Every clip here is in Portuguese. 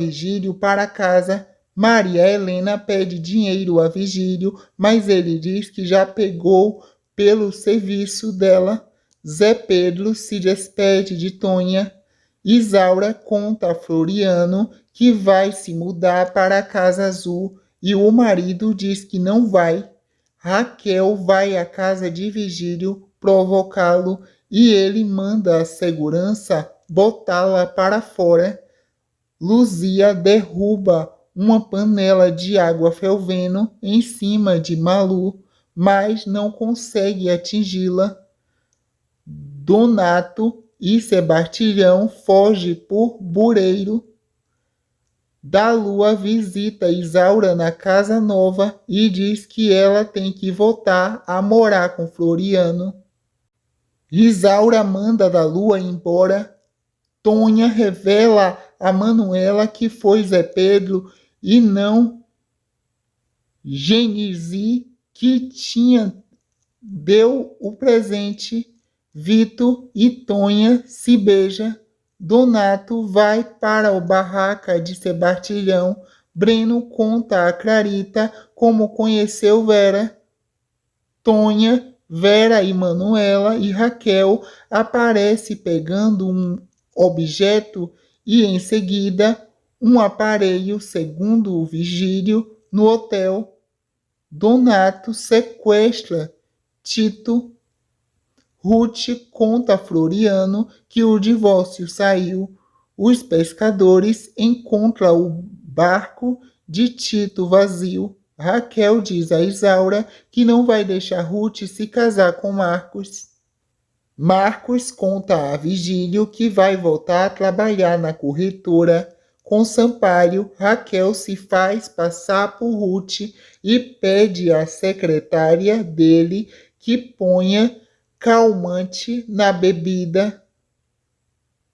Vigílio para casa. Maria Helena pede dinheiro a Vigílio, mas ele diz que já pegou pelo serviço dela. Zé Pedro se despede de Tonha. Isaura conta a Floriano que vai se mudar para a Casa Azul e o marido diz que não vai. Raquel vai à casa de Vigílio provocá-lo e ele manda a segurança botá-la para fora. Luzia derruba uma panela de água fervendo em cima de Malu, mas não consegue atingi-la. Donato e Sebastião fogem por bureiro. Da Lua visita Isaura na casa nova e diz que ela tem que voltar a morar com Floriano. Isaura manda da Lua embora. Tonha revela a Manuela que foi Zé Pedro e não Genise que deu o presente. Vitor e Tonha se beijam. Donato vai para o barraca de Sebastião. Breno conta a Clarita como conheceu Vera. Tonha, Vera e Manuela e Raquel aparecem pegando um objeto e em seguida um aparelho, segundo o Vigílio, no hotel. Donato sequestra Tito. Ruth conta a Floriano que o divórcio saiu. Os pescadores encontram o barco de Tito vazio. Raquel diz a Isaura que não vai deixar Ruth se casar com Marcos. Marcos conta a Vigílio que vai voltar a trabalhar na corretora. Com Sampaio, Raquel se faz passar por Ruth e pede à secretária dele que ponha calmante na bebida.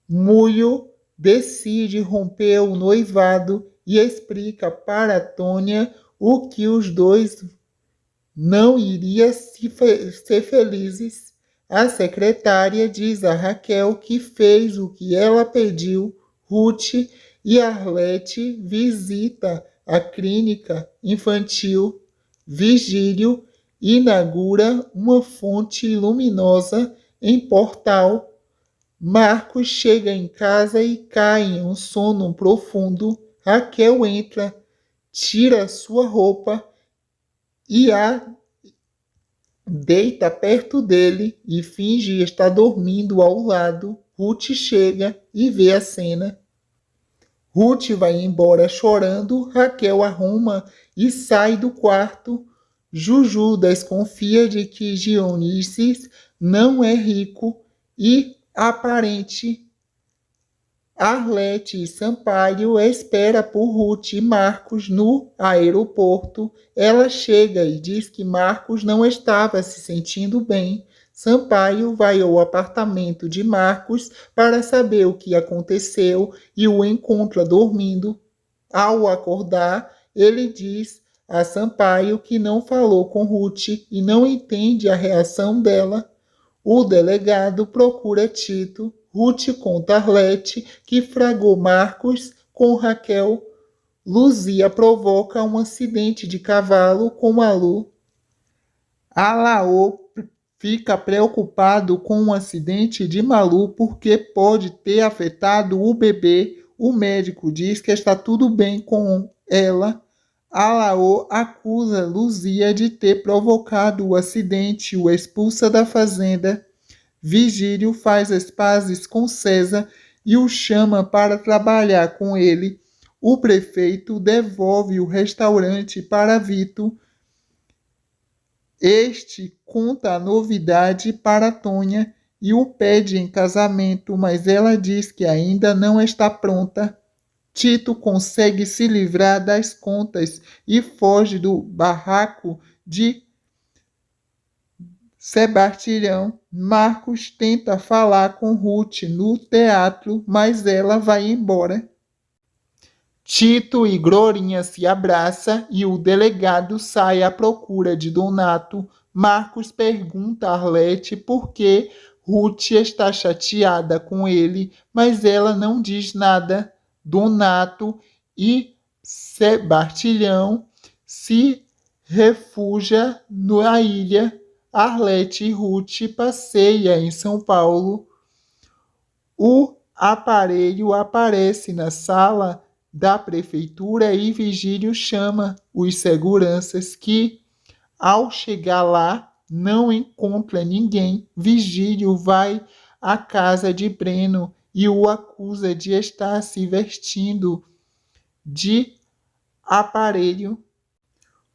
Mulho decide romper o noivado e explica para Tonha o que os dois não iriam ser felizes. A secretária diz a Raquel que fez o que ela pediu. Ruth e Arlete visita a clínica infantil. Vigílio inaugura uma fonte luminosa em Portal. Marcos chega em casa e cai em um sono profundo. Raquel entra, tira sua roupa e a deita perto dele e finge estar dormindo ao lado. Ruth chega e vê a cena. Ruth vai embora chorando. Raquel arruma e sai do quarto. Juju desconfia de que Dionísio não é rico e aparente. Arlete e Sampaio espera por Ruth e Marcos no aeroporto. Ela chega e diz que Marcos não estava se sentindo bem. Sampaio vai ao apartamento de Marcos para saber o que aconteceu e o encontra dormindo. Ao acordar, ele diz a Sampaio que não falou com Ruth e não entende a reação dela. O delegado procura Tito. Ruth conta a Arlete que fragou Marcos com Raquel. Luzia provoca um acidente de cavalo com Malu. Alaô fica preocupado com o acidente de Malu porque pode ter afetado o bebê. O médico diz que está tudo bem com ela. Alaô acusa Luzia de ter provocado o acidente e o expulsa da fazenda. Vigílio faz as pazes com César e o chama para trabalhar com ele. O prefeito devolve o restaurante para Vitor. Este conta a novidade para Tonha e o pede em casamento, mas ela diz que ainda não está pronta. Tito consegue se livrar das contas e foge do barraco de Sebastião. Marcos tenta falar com Ruth no teatro, mas ela vai embora. Tito e Glorinha se abraçam e o delegado sai à procura de Donato. Marcos pergunta a Arlete por que Ruth está chateada com ele, mas ela não diz nada. Donato e Sebastião se refugia na ilha. Arlete e Ruth passeia em São Paulo. O aparelho aparece na sala da prefeitura e Vigílio chama os seguranças que, ao chegar lá, não encontra ninguém. Vigílio vai à casa de Breno e o acusa de estar se vestindo de aparelho.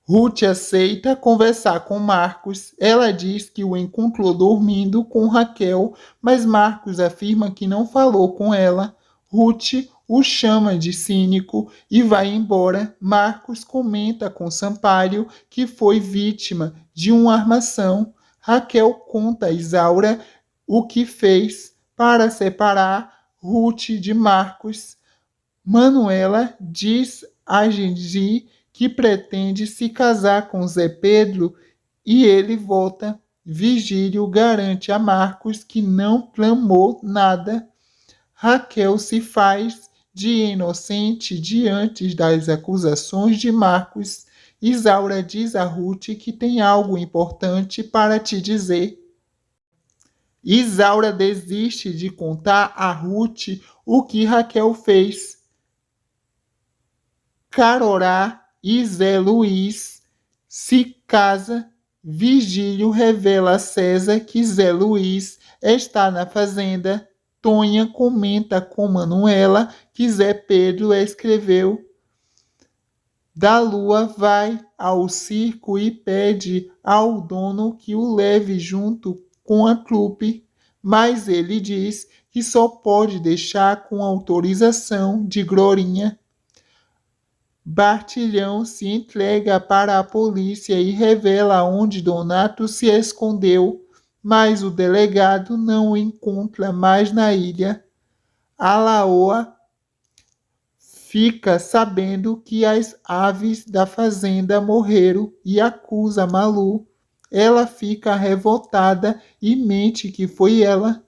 Ruth aceita conversar com Marcos. Ela diz que o encontrou dormindo com Raquel, mas Marcos afirma que não falou com ela. Ruth o chama de cínico e vai embora. Marcos comenta com Sampaio que foi vítima de uma armação. Raquel conta a Isaura o que fez para separar Ruth de Marcos. Manuela diz a Gigi que pretende se casar com Zé Pedro e ele volta. Vigílio garante a Marcos que não tramou nada. Raquel se faz de inocente diante das acusações de Marcos. Isaura diz a Ruth que tem algo importante para te dizer. Isaura desiste de contar a Ruth o que Raquel fez. Carorá e Zé Luiz se casa. Vigílio revela a César que Zé Luiz está na fazenda. Tonha comenta com Manuela que Zé Pedro escreveu. Da Lua vai ao circo e pede ao dono que o leve junto com a trupe, mas ele diz que só pode deixar com autorização de Glorinha. Bartilhão se entrega para a polícia e revela onde Donato se escondeu, mas o delegado não o encontra mais na ilha. A Laoa fica sabendo que as aves da fazenda morreram e acusa Malu. Ela fica revoltada e mente que foi ela.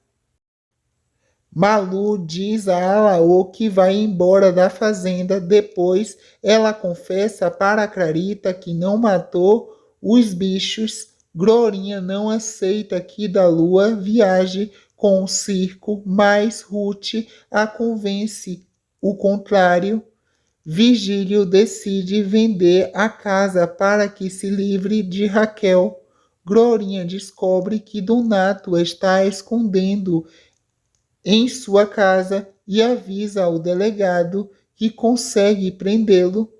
Malu diz a Alaô que vai embora da fazenda. Depois, ela confessa para Clarita que não matou os bichos. Glorinha não aceita que da Lua viaje com o circo, mas Ruth a convence o contrário. Vigílio decide vender a casa para que se livre de Raquel. Glorinha descobre que Donato está escondendo em sua casa e avisa ao delegado que consegue prendê-lo.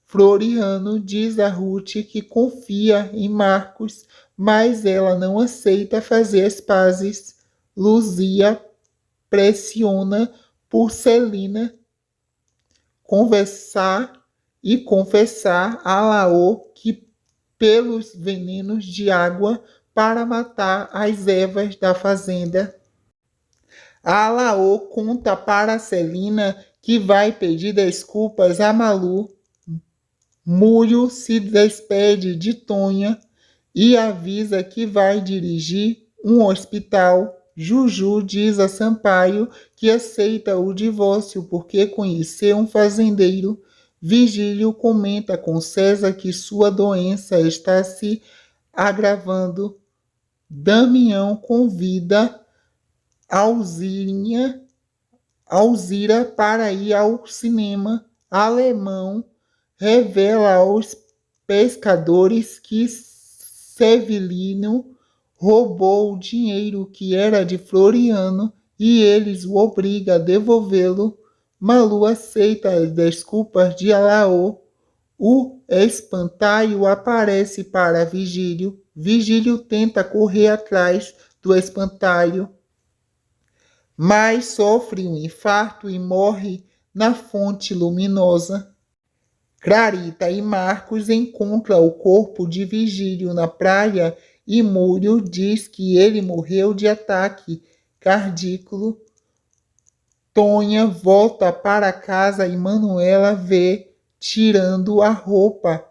Floriano diz a Ruth que confia em Marcos, mas ela não aceita fazer as pazes. Luzia pressiona por Celina conversar e confessar a Laô que pelos venenos de água para matar as ervas da fazenda. A Laô conta para Celina que vai pedir desculpas a Malu. Múrio se despede de Tonha e avisa que vai dirigir um hospital. Juju diz a Sampaio que aceita o divórcio porque conheceu um fazendeiro. Vigílio comenta com César que sua doença está se agravando. Damião convida Alzira para ir ao cinema. Alemão revela aos pescadores que Severino roubou o dinheiro que era de Floriano e eles o obrigam a devolvê-lo. Malu aceita as desculpas de Alaô. O espantalho aparece para Vigílio. Vigílio tenta correr atrás do espantalho, mas sofre um infarto e morre na fonte luminosa. Clarita e Marcos encontram o corpo de Vigílio na praia e Múrio diz que ele morreu de ataque cardíaco. Tonha volta para casa e Manuela vê tirando a roupa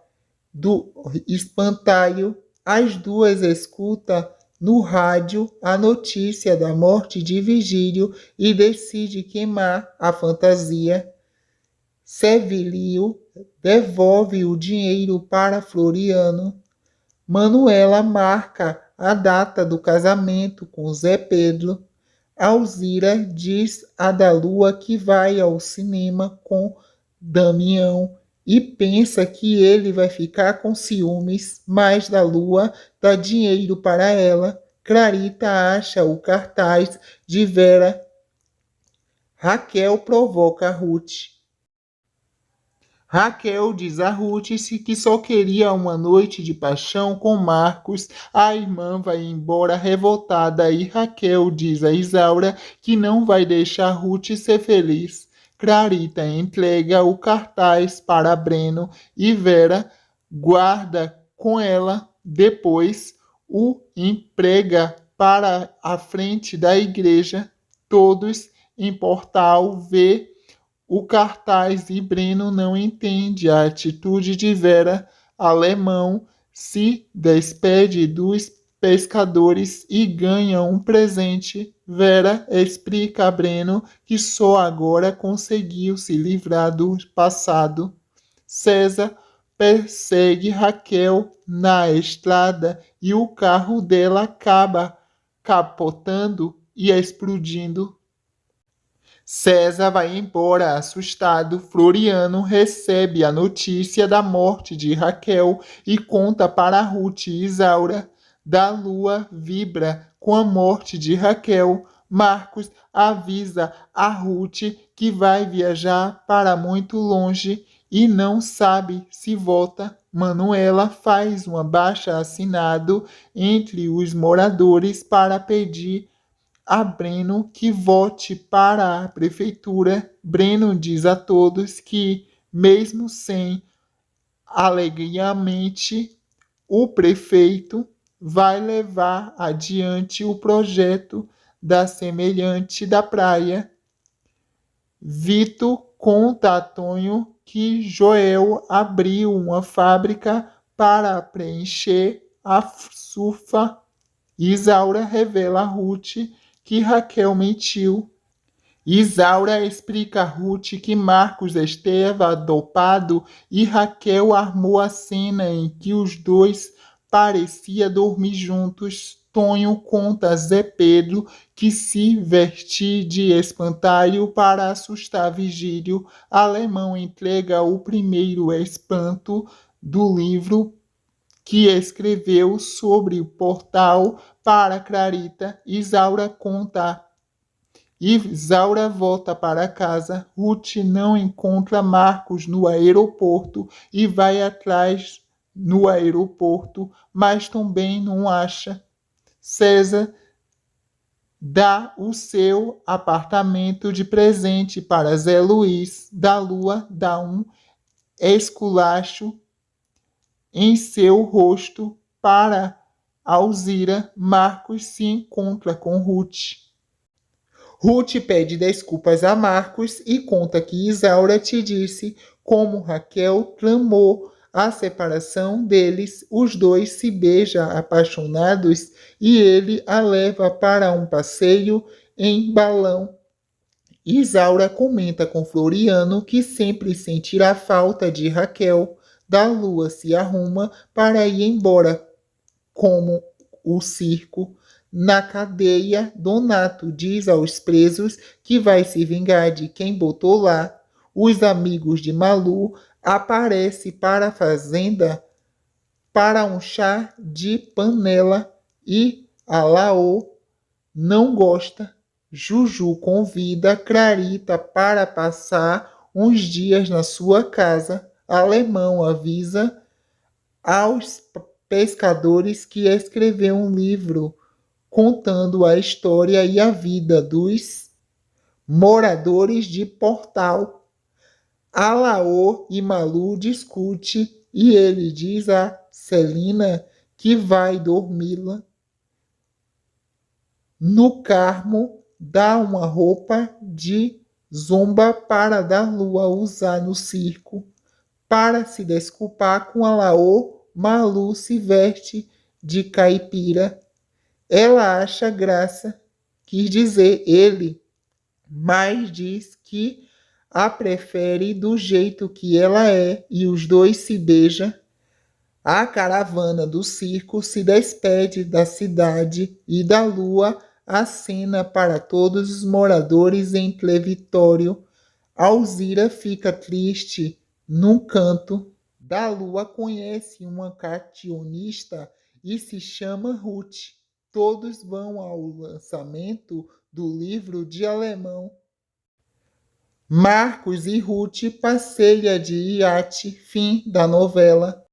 do espantalho. As duas escutam no rádio a notícia da morte de Vigílio e decide queimar a fantasia. Sevilio devolve o dinheiro para Floriano. Manuela marca a data do casamento com Zé Pedro. Alzira diz a da Lua que vai ao cinema com Damião e pensa que ele vai ficar com ciúmes, mas da Lua dá dinheiro para ela. Clarita acha o cartaz de Vera. Raquel provoca Ruth. Raquel diz a Ruth que só queria uma noite de paixão com Marcos. A irmã vai embora revoltada e Raquel diz a Isaura que não vai deixar Ruth ser feliz. Clarita entrega o cartaz para Breno e Vera guarda com ela. Depois o emprega para a frente da igreja. Todos em Portal vê o cartaz e Breno não entende a atitude de Vera. Alemão se despede dos pescadores e ganha um presente. Vera explica a Breno que só agora conseguiu se livrar do passado. César persegue Raquel na estrada e o carro dela acaba capotando e explodindo. César vai embora assustado. Floriano recebe a notícia da morte de Raquel e conta para Ruth e Isaura. Da Lua vibra com a morte de Raquel. Marcos avisa a Ruth que vai viajar para muito longe e não sabe se volta. Manuela faz um abaixo-assinado entre os moradores para pedir a Breno que vote para a prefeitura. Breno diz a todos que, mesmo sem alegremente, o prefeito vai levar adiante o projeto da semelhante da praia. Vito conta a Tonho que Joel abriu uma fábrica para preencher a surfa. Isaura revela a Ruth que Raquel mentiu. Isaura explica a Ruth que Marcos estava dopado e Raquel armou a cena em que os dois pareciam dormir juntos. Tonho conta a Zé Pedro que se vestiu de espantalho para assustar Vigílio. Alemão entrega o primeiro espanto do livro que escreveu sobre o portal para Clarita. Isaura conta. Isaura volta para casa. Ruth não encontra Marcos no aeroporto e vai atrás no aeroporto, mas também não acha. César dá o seu apartamento de presente para Zé Luiz. Da Lua dá um esculacho em seu rosto para Alzira. Marcos se encontra com Ruth. Ruth pede desculpas a Marcos e conta que Isaura te disse como Raquel tramou a separação deles. Os dois se beijam apaixonados e ele a leva para um passeio em balão. Isaura comenta com Floriano que sempre sentirá falta de Raquel. Da Lua se arruma para ir embora, como o circo. Na cadeia, Donato diz aos presos que vai se vingar de quem botou lá. Os amigos de Malu aparecem para a fazenda para um chá de panela e a Laô não gosta. Juju convida Clarita para passar uns dias na sua casa. Alemão avisa aos pescadores que escreveu um livro contando a história e a vida dos moradores de Portal. Alaô e Malu discutem e ele diz a Celina que vai dormi-la no Carmo, dá uma roupa de zomba para da Lua usar no circo. Para se desculpar com Alaô, Malu se veste de caipira. Ela acha graça, quis dizer ele, mas diz que a prefere do jeito que ela é e os dois se beijam. A caravana do circo se despede da cidade e da lua acena para todos os moradores em Clevitório. Alzira fica triste num canto. Da lua conhece uma cartunista e se chama Ruth. Todos vão ao lançamento do livro de alemão. Marcos e Ruth passeia de iate. Fim da novela.